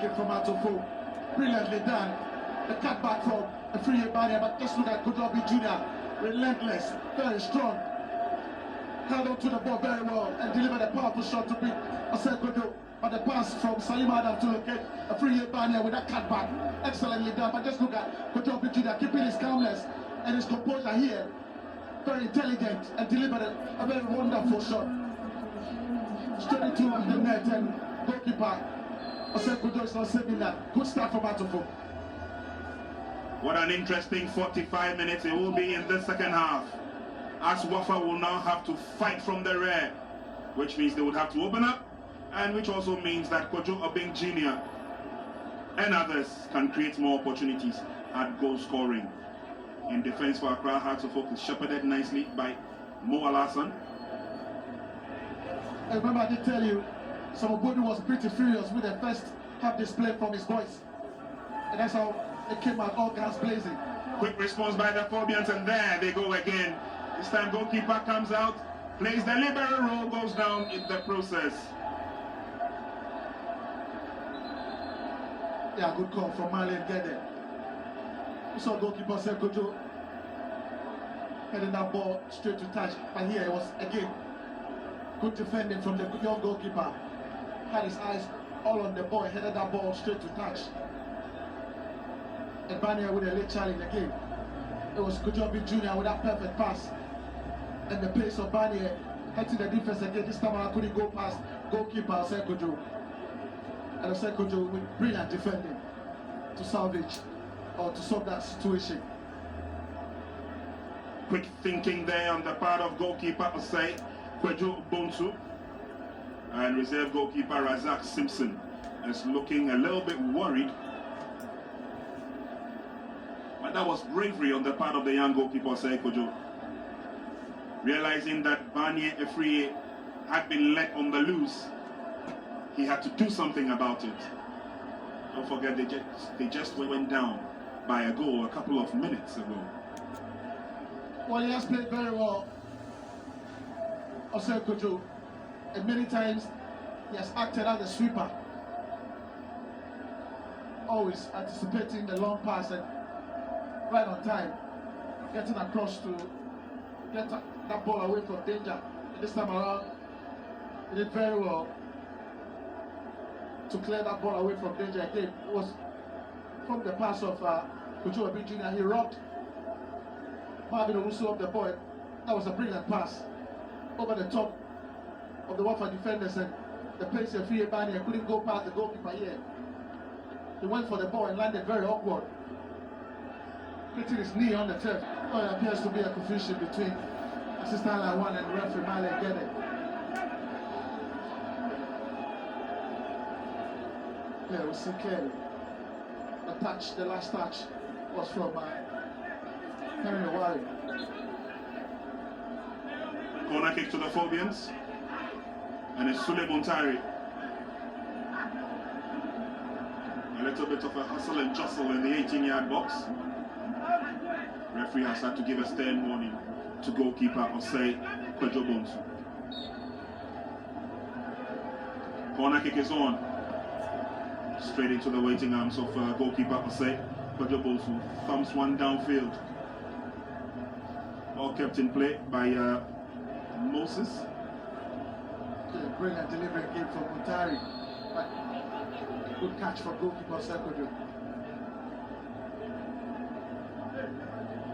it from Atofo. Brilliantly done. The cutback from a free Bania, but just look at Kojobi Jr. Relentless, very strong. Held on to the ball very well and delivered a powerful shot to beat Osekojo. But the pass from Salim Adam to locate a free Bania with that cutback. Excellently done. But just look at Kojobi Jr. keeping his calmness and his composure here. Very intelligent and delivered a very wonderful shot. Straight into the net and goalkeeper Osekojo is not saving that. Good start from Atofo. What an interesting 45 minutes it will be in the second half, as Wafa will now have to fight from the rear, which means they would have to open up, and which also means that Kojo Obeng Jr. and others can create more opportunities at goal scoring. In defense for Accra, Hearts of Oak is shepherded nicely by Mo Alassane. I remember I did tell you, Somobodi was pretty furious with the first half display from his boys. And that's how it came out, all guns blazing. Quick response by the Phobians, and there they go again. This time goalkeeper comes out, plays the libero role, goes down in the process. Yeah, good call from Marlon Gede. We saw goalkeeper Sekojo heading that ball straight to touch, but here it was again good defending from the young goalkeeper. Had his eyes all on the ball, headed that ball straight to touch. And Bania with a late challenge again. It was Kojobi Jr. with that perfect pass. And the pace of Bania hitting the defense again. This time I couldn't go past goalkeeper Sekojo. And Sekojo with brilliant defending to salvage or to solve that situation. Quick thinking there on the part of goalkeeper Osei Kwejo Bonsu, and reserve goalkeeper Razak Simpson is looking a little bit worried. But that was bravery on the part of the young goalkeeper Osei Kwejo, realizing that Banye Efrie had been let on the loose. He had to do something about it. Don't forget, they just went down by a goal a couple of minutes ago. Well, he has played very well, Osei Kwejo, and many times he has acted as a sweeper, always anticipating the long pass and right on time, getting across to get that ball away from danger. And this time around, he did very well to clear that ball away from danger again. It was from the pass of Kojo Obeng Jr. He robbed Marvin Owusu of the ball. That was a brilliant pass over the top of the Wafa defenders, and the place of Free Bania couldn't go past the goalkeeper here. He went for the ball and landed very awkward, hitting his knee on the turf. Oh, it appears to be a confusion between assistant line 1 and referee Marlon Gede. Yeah, we see clearly the last touch was from Henry Wari. Corner kick to the Phobians, and it's Muntari. A little bit of a hustle and jostle in the 18-yard box. Referee has had to give a stern warning to goalkeeper Osei Kwejo Bonsu. Corner kick is on. Straight into the waiting arms of goalkeeper Osei Kwejo Bonsu. Thumps one downfield. All kept in play by Moses. Brilliant delivery again from Muntari. Good catch for goalkeeper Sekojo.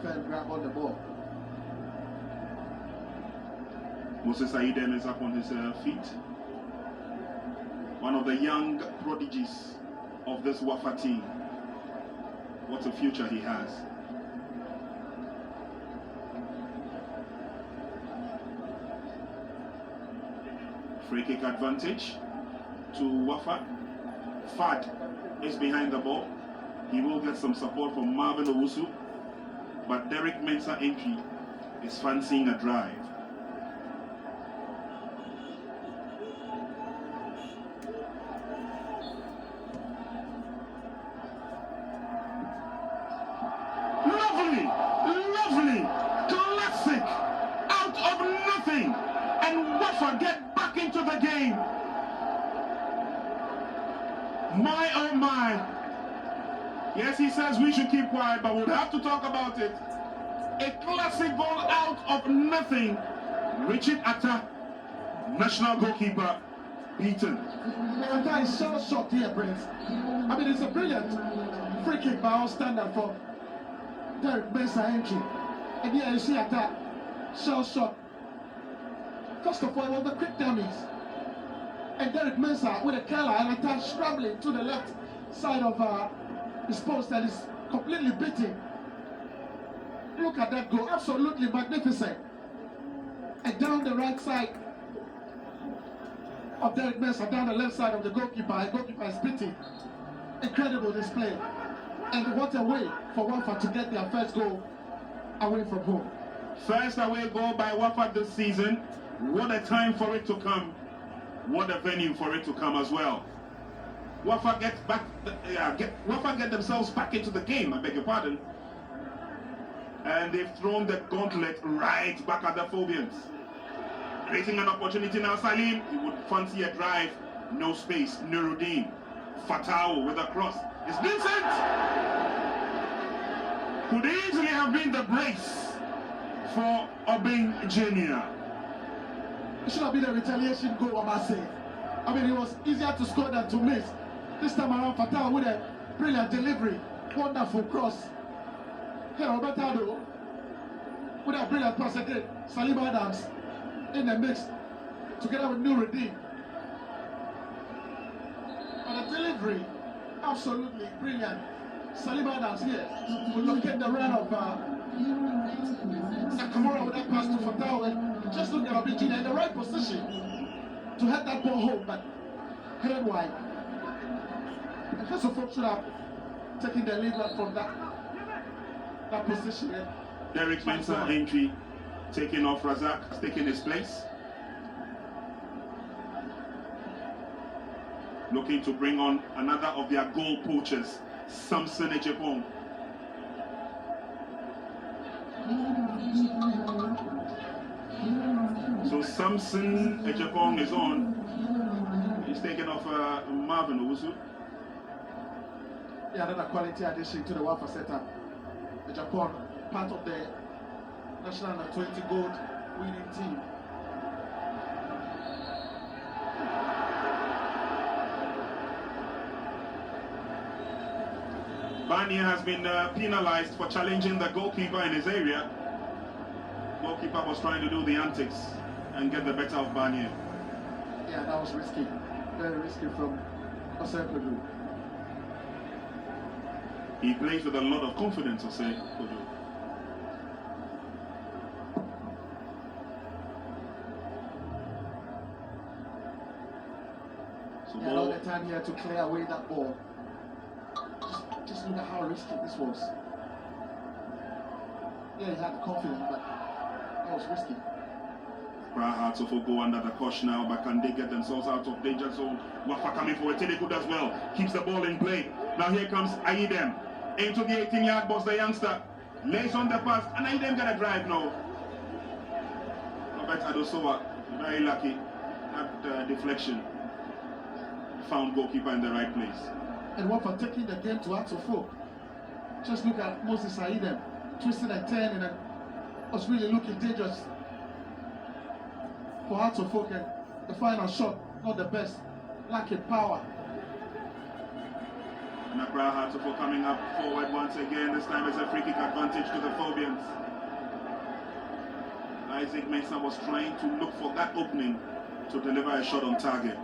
Fair grab on the ball. Moses Aiden is up on his feet. One of the young prodigies of this Wafa team. What a future he has. Free kick advantage to Wafa. Fad is behind the ball. He will get some support from Marvin Owusu, but Derek Mensah entry is fancying a drive. Lovely, lovely, classic, out of nothing, and Wafa get back into the game. My oh my. Yes, he says we should keep quiet, but we'll have to talk about it. A classic goal out of nothing. Richard Atta, national goalkeeper, beaten. Atta is so shocked here, Prince. I mean, it's a brilliant free kick by all standard for Derek Mensah entry. And here you see Atta, shell shot. First of all, it was the quick dummies. And Derek Mensah with a curler and Atta scrambling to the left side of his post that is completely beaten. Look at that goal, absolutely magnificent. And down the right side of Derek Mensah, down the left side of the goalkeeper is beaten. Incredible display. And what a way for Wafa to get their first goal away from home. First away goal by Wafa this season. What a time for it to come. What a venue for it to come as well. Wafa get themselves back into the game, I beg your pardon. And they've thrown the gauntlet right back at the Phobians. Creating an opportunity now, Salim. He would fancy a drive. No space. Nuruddin. Fatao with a cross. It's Vincent! Could easily have been the brace for Obeng Jr. It should have been a retaliation goal, I must say. I mean, it was easier to score than to miss. This time around, Fatao with a brilliant delivery. Wonderful cross. Here, Roberto with a brilliant pass again. Salim Adams in the mix, together with Nuruddin. And the delivery, absolutely brilliant. Salim Adams here will locate the run of Nakamura with that pass to Fatao, and just look at Obeng in the right position to head that ball home, but headed wide. And first of all, should have taken the lead right from that position. Yeah. Derek Mensah entry, taking off Razak, taking his place. Looking to bring on another of their goal poachers, Samson Ejepong. So Samson Ejepong is on. He's taking off Marvin Owusu. Yeah, another quality addition to the Wafa setup. Ejepong, part of the national under-20 gold winning team. Barnier has been penalized for challenging the goalkeeper in his area. Goalkeeper was trying to do the antics and get the better of Barnier. Yeah, that was risky. Very risky from Osei. He plays with a lot of confidence, Osei. So yeah, all the time here to clear away that ball. Just look at how risky this was. Yeah, he had confidence, but that was risky. Hearts of go under the cosh now, but can they get themselves out of danger zone? Wafa coming forward, good as well. Keeps the ball in play. Now here comes Aidem. Into the 18-yard box, the youngster. Lays on the pass, and Aidem got a drive now. Robert Adosowa, very lucky. That deflection. Found goalkeeper in the right place. And Wafa taking the game to Atofo. Just look at Moses Aidem twisting a turn, and it was really looking dangerous for Atofo. And the final shot, not the best, lacking power. Nakra Atofo coming up forward once again. This time it's a free kick advantage to the Phobians. Isaac Mensah was trying to look for that opening to deliver a shot on target.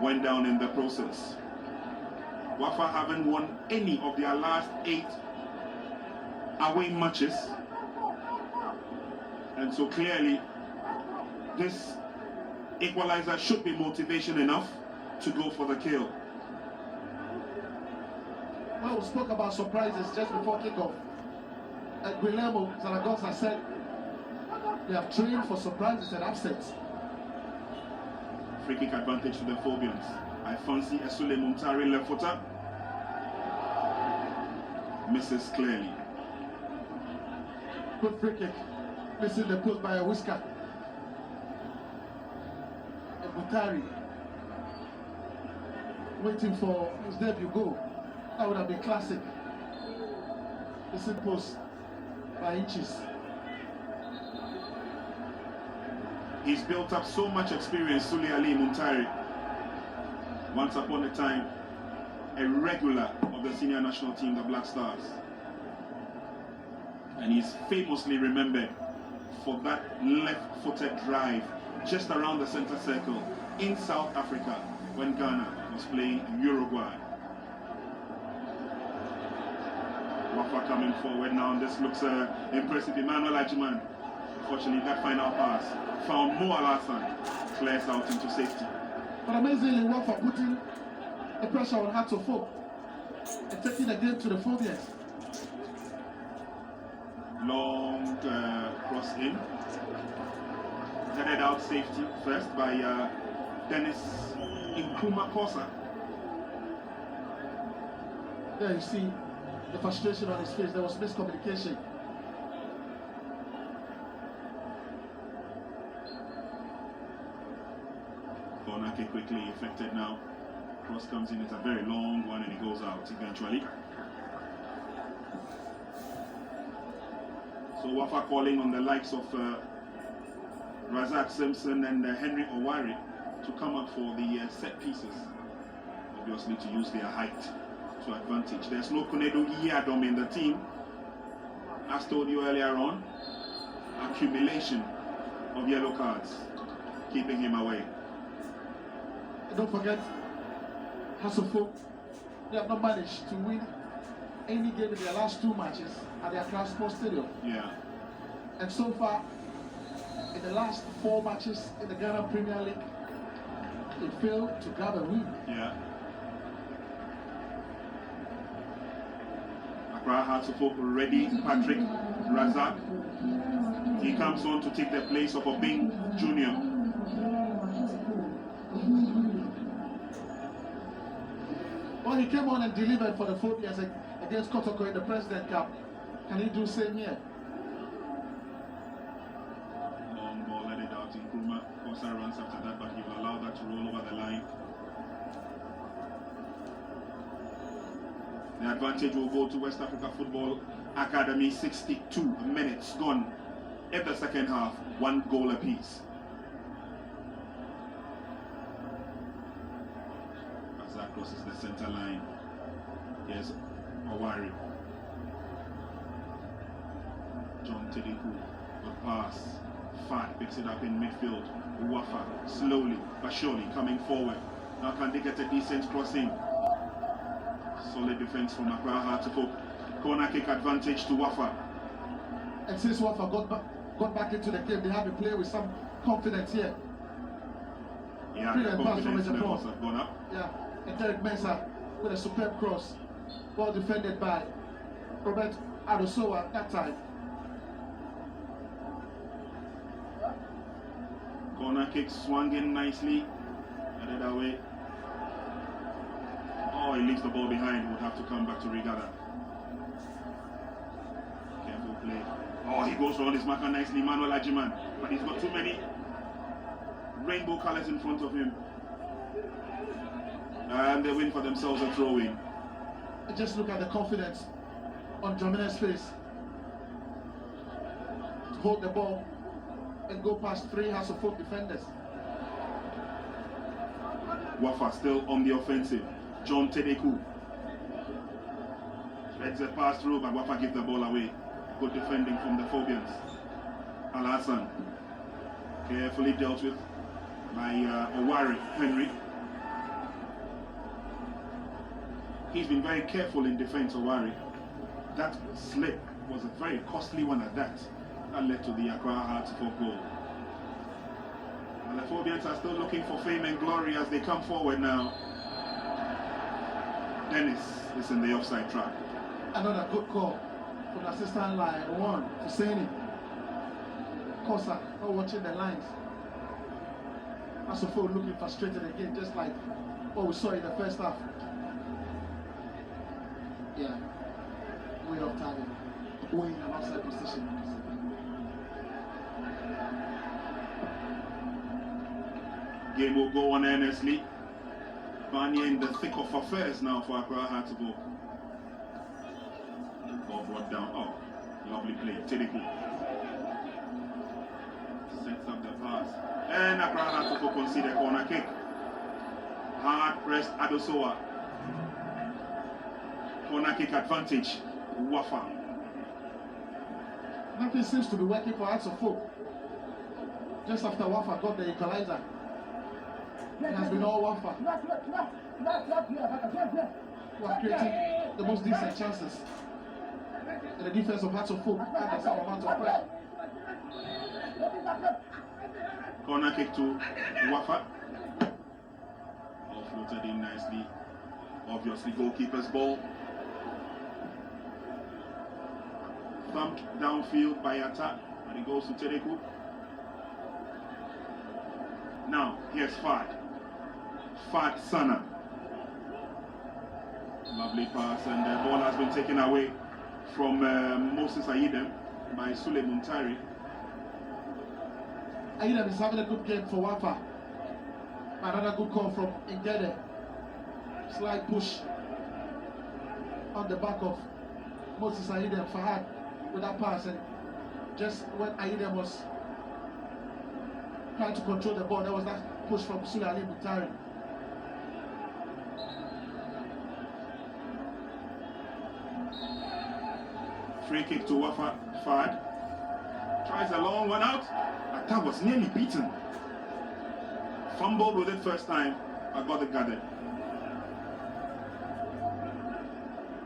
Went down in the process. Wafa haven't won any of their last 8 away matches, and so clearly this equalizer should be motivation enough to go for the kill. Well, we spoke about surprises just before kickoff. Guillermo Zaragoza said they have trained for surprises and upsets. Free kick advantage to the Phobians. I fancy Esule Muntari left footer. Misses clearly. Good free kick. Missing the post by a whisker. And Muntari waiting for his debut goal. That would have been classic. This is post by inches. He's built up so much experience, Suli Ali Muntari. Once upon a time, a regular of the senior national team, the Black Stars. And he's famously remembered for that left-footed drive just around the center circle in South Africa when Ghana was playing Uruguay. Wafa coming forward now, and this looks impressive. Emmanuel Ajiman, unfortunately, that final pass found Mo Alassane, clears out into safety. But amazingly, Wafa putting the pressure on Atta and taking the game to the phobias. Long cross in, headed out safety first by Dennis Nkrumah Kosa. There you see the frustration on his face. There was miscommunication. Corner kick quickly effected now. Cross comes in, it's a very long one and it goes out eventually. So Wafa calling on the likes of Razak Simpson and Henry Owari to come up for the set pieces. Obviously to use their height to advantage. There's no Kunedo Iyadom in the team. As told you earlier on, accumulation of yellow cards keeping him away. Don't forget, Hasselhoff, they have not managed to win any game in their last 2 matches at the Accra Sports Stadium. Yeah. And so far, in the last 4 matches in the Ghana Premier League, they failed to grab a win. Yeah. Accra Hasselhoff ready, Patrick Razak. He comes on to take the place of Obeng Jr. Well, he came on and delivered for the phobias against Kotoko in the President Cup. Can he do the same here? Long ball headed out in Nkrumah. Kosa runs after that, but he will allow that to roll over the line. The advantage will go to West Africa Football Academy. 62 minutes gone in the second half. 1 goal apiece. As that crosses the center line. Here's Owari. John Tediku, good pass. Fat picks it up in midfield. Wafa slowly but surely coming forward. Now can they get a decent crossing? Solid defense from Accra Hasselhoff. Corner kick advantage to Wafa. And since Wafa got back into the game, they have to play with some confidence here. Yeah, the confidence levels have gone up. Yeah, and Derek Mensah with a superb cross. Well defended by Robert Adosowa that time. Corner kick swung in nicely. Headed away. Oh, he leaves the ball behind. Would have to come back to regather. Careful play. Oh, he goes around his marker nicely. Manuel Ajiman. But he's got too many rainbow colors in front of him. And they win for themselves a throw-in. Just look at the confidence on Jomina's face. To hold the ball and go past 3 Hasselhoff defenders. Wafa still on the offensive. John Tedeku. Threads a pass through, but Wafa gives the ball away. Good defending from the Phobians. Alassane. Carefully dealt with by Owari, Henry. He's been very careful in defense, Owari. That slip was a very costly one at that. That led to the Accra Hasselhoff goal. And the Phobians are still looking for fame and glory as they come forward now. Dennis is in the offside trap. Another good call from the assistant line 1 to Sani. Kosa not watching the lines. Hasselhoff looking frustrated again, just like what we saw in the first half. Yeah, way off target, way in an offside position. Game will go on earnestly. Vanya in the thick of affairs now for Accra Hartlepool. Ball brought down. Oh, lovely play. Tedeku sets up the pass. And Accra Hartlepool conceded a corner kick. Hard pressed Adosoa. Corner kick advantage. Wafa. Nothing seems to be working for Hearts of Folk. Just after Wafa got the equalizer, it has been all Wafa who are creating the most decent chances in the defense of Hearts of Folk under some amount of pressure. Corner kick to Wafa. All floated in nicely. Obviously goalkeeper's ball. Thumped downfield by Atta, and it goes to Tedeku. Now, here's Fad Sana. Lovely pass, and the ball has been taken away from Moses Ayidem by Muntari. Ayidem is having a good game for Wafa. Another good call from Ngede. Slight push on the back of Moses Ayidem. Fahad with that pass, and just when Ayidem was trying to control the ball, there was that push from Muntari. Free kick to Wafa. Fad tries a long one out. Atta was nearly beaten. Fumbled with it first time. I got it gathered.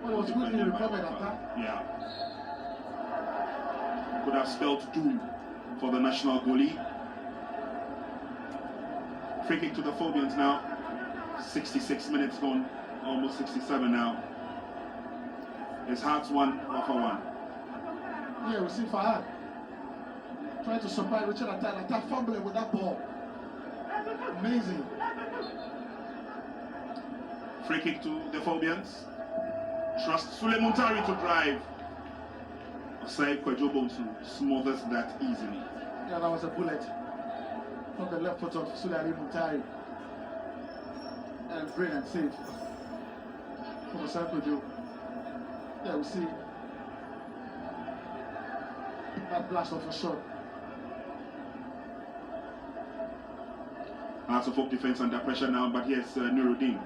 Well, it was good in recovered Atta. Yeah. Could have spelled doom for the national goalie. Free kick to the Phobians now. 66 minutes gone, almost 67 now. It's Hearts 1, Wafa 1. Yeah, we see Fahad trying to surprise Richard Atta. Atta fumbling with that ball. Amazing. Free kick to the Phobians. Trust Muntari to drive. Osai Kwejobonsu smothers that easily. Yeah, that was a bullet from the left foot of Muntari. And brilliant save from Osai Kwejo. Yeah, we see that blast off a shot. Hearts of Folk defense under pressure now, but yes, Nuruddin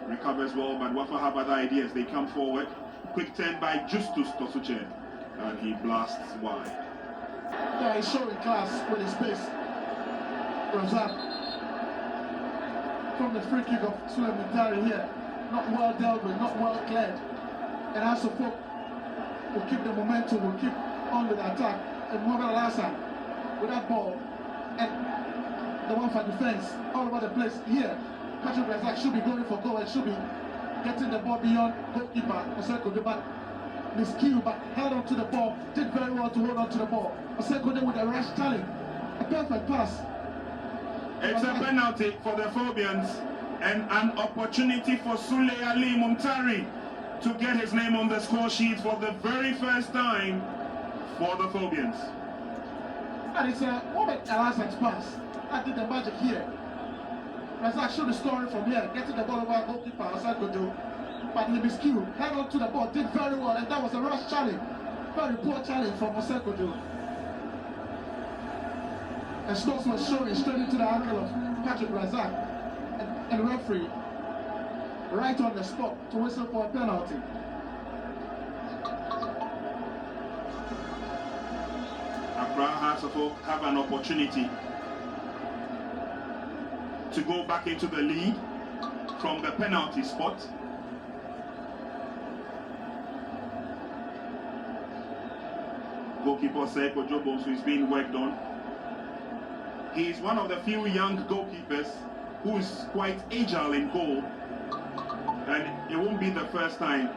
recovers well, but Wafa have other ideas. They come forward. Quick turn by Justus Tosuche, and he blasts wide. Yeah, he's showing class with his pace. Razak from the free kick of Muntari here. Not well dealt with, not well cleared. And Hearts of Folk will keep the momentum, will keep on with the attack. And Mohamed Al-Hassan with that ball. And the one for defense all over the place here. Patrick Razak should be going for goal and should be getting the ball beyond goalkeeper Oseko, but miscue, but held on to the ball, did very well to hold on to the ball. Oseko with a rash challenge, a perfect pass. It's a penalty for the Phobians and an opportunity for Sule Ali Muntari to get his name on the score sheet for the very first time for the Phobians. And it's a Mohamed Al-Hassan's pass. That did the magic here. Razak should be scoring from here, getting the ball over goalkeeper Oseko, but he miscued, held on to the ball, did very well, and that was a rush challenge. Very poor challenge from Oseko. And Stokes was showing straight into the ankle of Patrick Razak, and the referee right on the spot to whistle for a penalty. Accra Hearts of Folk have an opportunity to go back into the lead from the penalty spot. Goalkeeper Seko Jobonsu is being worked on. He is one of the few young goalkeepers who is quite agile in goal, and it won't be the first time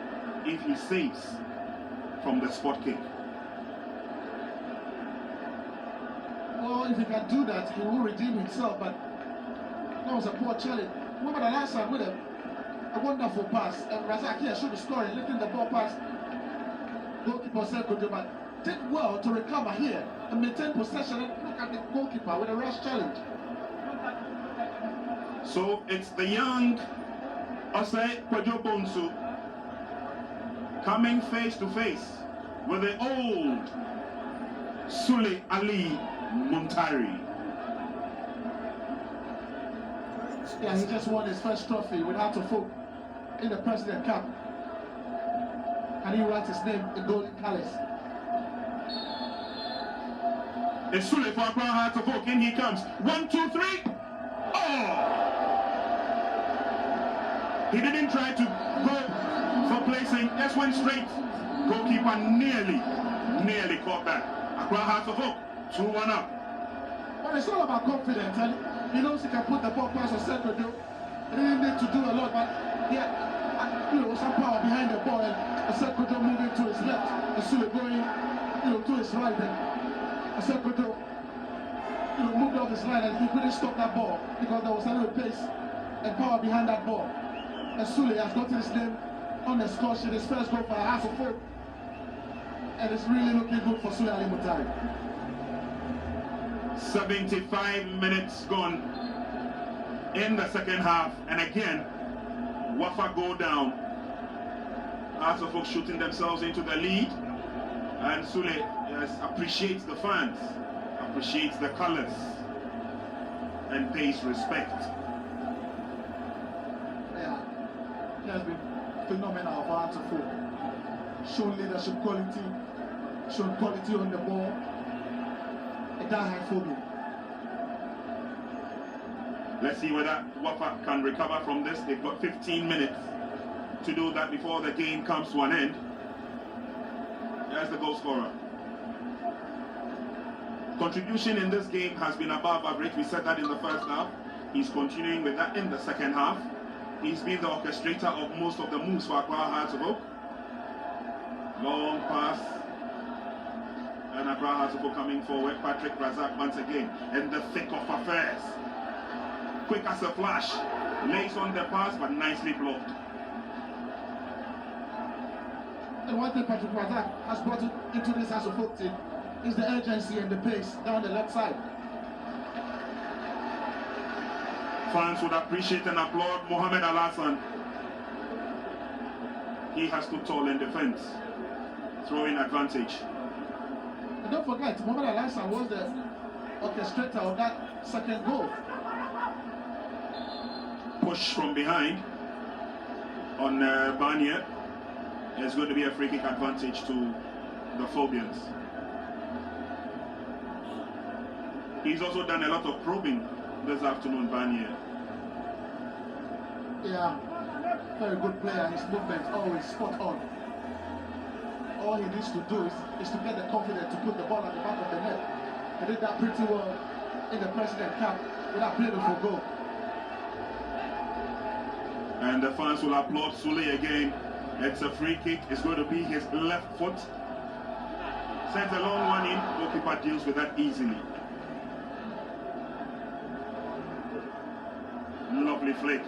if he saves from the spot kick. Well, if he can do that, he will redeem himself, but that was a poor challenge. Mohamed Al-Hassan with a wonderful pass, and Razak here should be scoring, lifting the ball past goalkeeper Seko, but did well to recover here and maintain possession, and look at the goalkeeper with a rash challenge. So it's the young Osei Kwajo Bonsu coming face to face with the old Sule Ali Muntari. Yeah, he just won his first trophy with Atta in the President Cup. And he writes his name in golden colors. It's Sule for Accra Hearts of Oak. In he comes. 1, 2, 3. Oh! He didn't try to go for placing. Just went straight. Goalkeeper nearly caught that. Accra Hearts of Oak. 2-1 up. But it's all about confidence. And he knows he can put the ball past a second. He didn't need to do a lot, but yeah, some power behind the ball. And a second moving to his left. And Sule going, to his right. And Sekoto, moved off his line and he couldn't stop that ball because there was a little pace and power behind that ball. And Sule has gotten his name on the score sheet, his first goal for a House of Folk. And it's really looking good for Sule Ali Muntari. 75 minutes gone in the second half, and again, Wafa go down. House of Folk shooting themselves into the lead, and Sule appreciates the fans, appreciates the colors, and pays respect. Yeah, he has been phenomenal for House of Folk. Shown leadership quality, shown quality on the ball. Let's see whether Wafa can recover from this. They've got 15 minutes to do that before the game comes to an end. There's the goal scorer. Contribution in this game has been above average. We said that in the first half. He's continuing with that in the second half. He's been the orchestrator of most of the moves for Accra Hearts of Oak. Long pass. And Accra Hearts of Oak coming forward. Patrick Razak once again in the thick of affairs. Quick as a flash. Lays on the pass but nicely blocked. And one thing Patrick Razak has brought into this House of Folk team is the urgency and the pace down the left side. Fans would appreciate and applaud Mohamed Al-Hassan. He has stood tall in defense. Throwing advantage. And don't forget, Mohamed Al-Hassan was the orchestrator of that second goal. Push from behind on Barnier. There's going to be a free kick advantage to the Phobians. He's also done a lot of probing this afternoon, Barnier. Yeah, very good player. His movement always spot on. All he needs to do is to get the confidence to put the ball at the back of the net. He did that pretty well in the President Cup with that beautiful goal. And the fans will applaud Sule again. It's a free kick. It's going to be his left foot. Sends a long one in. Goalkeeper deals with that easily. Lovely flick.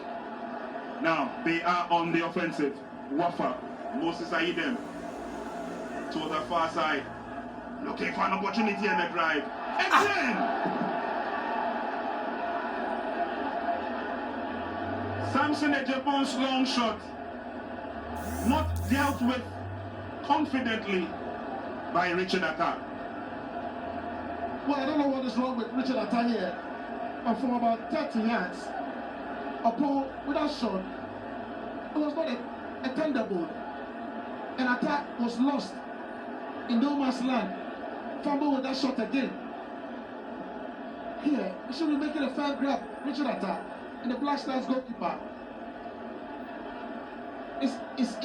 Now they are on the offensive. Wafa, Moses Aidem to the far side, looking for an opportunity and a drive. Again! Samson Ejepon's long shot, not dealt with confidently by Richard Atta. Well, I don't know what is wrong with Richard Atta here. But from about 30 yards, a ball without shot, it was not a tender ball. And Atta was lost in no man's land. Fumble with that shot again. Here, he should be making a fair grab. Richard Atta, and the Black Stars goalkeeper. It's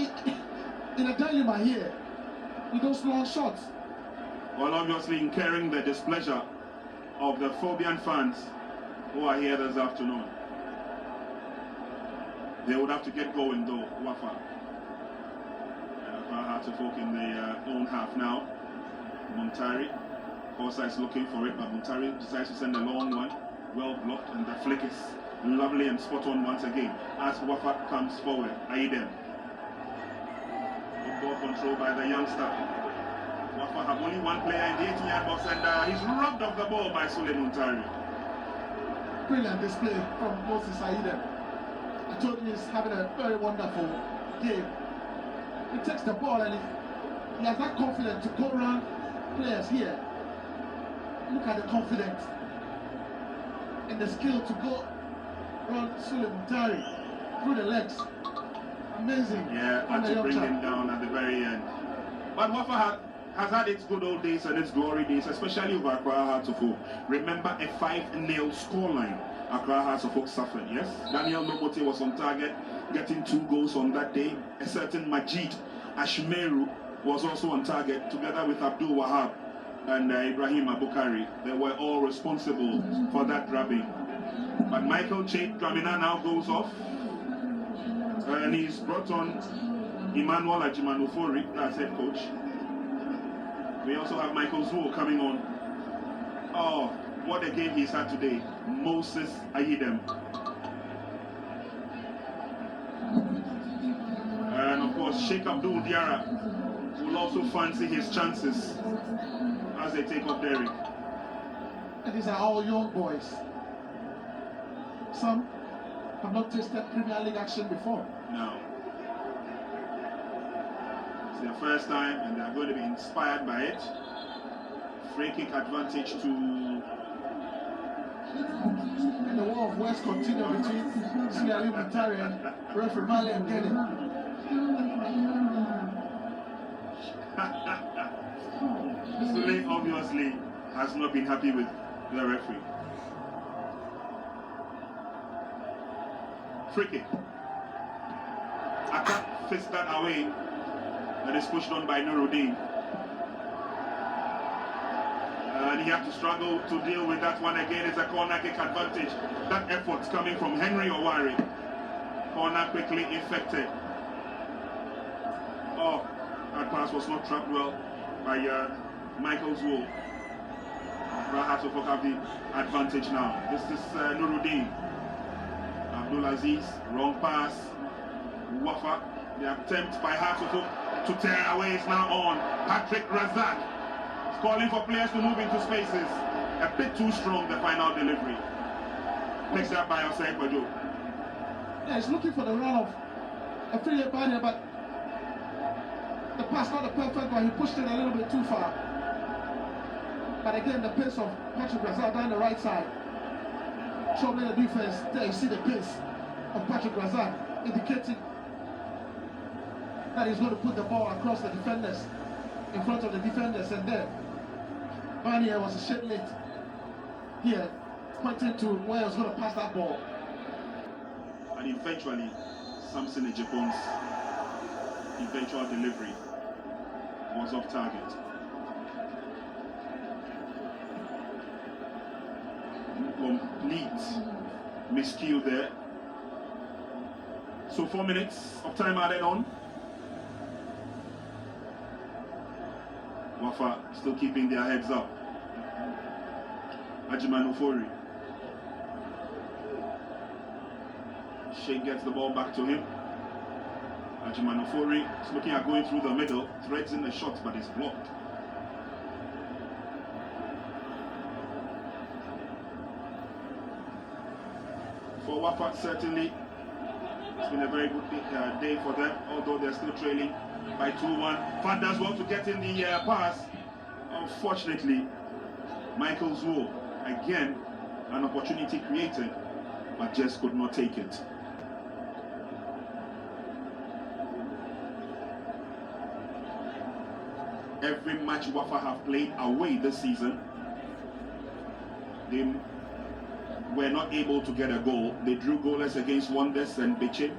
in a dilemma here with those long shots. Well, obviously incurring the displeasure of the Phobian fans who are here this afternoon. They would have to get going though, Wafa. Hearts of Folk in the own half now. Muntari, Corsa is looking for it, but Muntari decides to send a long one. Well blocked, and the flick is lovely and spot on once again as Wafa comes forward. Aidem. Good ball control by the youngster. Wafa have only one player in the 18-yard box, and he's robbed of the ball by Sule Muntari. Brilliant display from Moses Aidem. I told you he's having a very wonderful game. He takes the ball and he has that confidence to go around players here. Look at the confidence and the skill to go around Muntari through the legs. Amazing. Yeah, had to bring him down at the very end. But Wafa has had its good old days and its glory days, especially over Accra Hearts of Oak. Remember a 5-0 scoreline Accra Hearts of Oak suffered, yes? Daniel Nobote was on target, getting 2 goals on that day. A certain Majid Ashmeru was also on target, together with Abdul Wahab and Ibrahim Abukari. They were all responsible for that drubbing. But Michael Chait Dramina now goes off, and he's brought on Emmanuel Ajimanufori as head coach. We also have Michael Zuo coming on. Oh, what a game he's had today. Moses Ayidem. And of course, Sheikh Abdul Diarra will also fancy his chances as they take up Derek. And these are all young boys. Some have not tasted Premier League action before. No. It's their first time and they're going to be inspired by it. Free kick advantage to... And the war of West continue between Sliali Muntari and referee Mali and Gedi. Sule obviously has not been happy with the referee. Free kick. Atta fits that away. That is pushed on by Nuruddin. And he had to struggle to deal with that one again. It's a corner kick advantage. That effort's coming from Henry Owari. Corner quickly effected. Oh, that pass was not trapped well by Michael Zuo. Perhaps will have the advantage now. This is Nuruddin. Abdulaziz, wrong pass. Wafa, the attempt by Hasselhoff to tear away is now on. Patrick Razak is calling for players to move into spaces. A bit too strong, the final delivery. Picks up by Osei Kwajo. Yeah, he's looking for the run of a free barrier, but the pass not the perfect one. He pushed it a little bit too far. But again, the pace of Patrick Razak down the right side. Troubling the defense. There you see the pace of Patrick Razak, indicating that he's going to put the ball across the defenders, in front of the defenders, and then Barnier was a shit late here, pointing to where he was going to pass that ball. And eventually, Samson Ejipon's eventual delivery was off target. Complete miscue there. So 4 minutes of time added on. Wafa still keeping their heads up. Ajimanufori. Sheikh gets the ball back to him. Ajimanufori is looking at going through the middle, threads in the shot, but is blocked. For Wafa, certainly, it's been a very good day for them, although they're still trailing by 2-1. Fan does well to get in the pass. Unfortunately, Michael Zuo, again, an opportunity created, but just could not take it. Every match Wafa have played away this season, they were not able to get a goal. They drew goalless against Wonders and Bechin,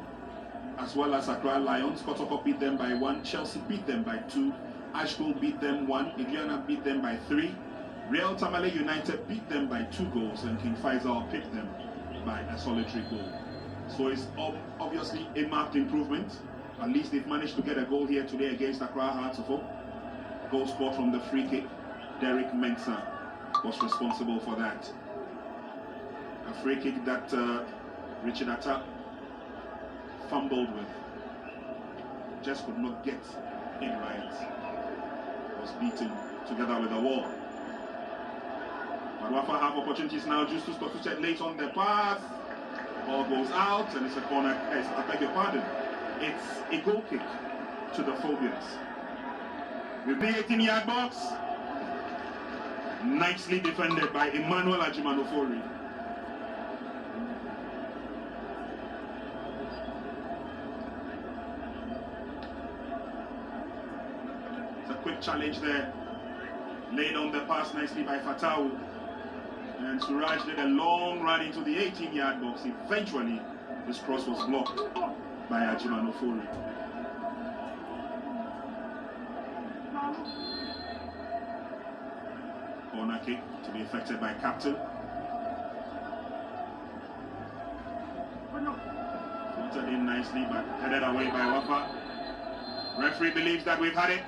as well as Accra Lions. Kotoko beat them by 1, Chelsea beat them by 2, Asheville beat them 1, Indiana beat them by 3, Real Tamale United beat them by 2 goals, and King Faisal picked them by a solitary goal. So it's obviously a marked improvement. At least they've managed to get a goal here today against Accra Hearts of Oak. Goal scored from the free kick. Derek Mensah was responsible for that. A free kick that Richard Atta fumbled with. Just could not get in right. Was beaten together with the wall. But Wafa have opportunities now. Justus Kotuchet late on the pass. Ball goes out and it's a corner. I beg your pardon. It's a goal kick to the Phobians. With the 18-yard box, nicely defended by Emmanuel Ajimanofori. It's a quick challenge there. Laid on the pass nicely by Fatau. And Suraj did a long run into the 18-yard box. Eventually, this cross was blocked by Ajimanofori. Corner kick to be effected by Captain. Filtered in nicely, but headed away by Wafa. Referee believes that we've had it.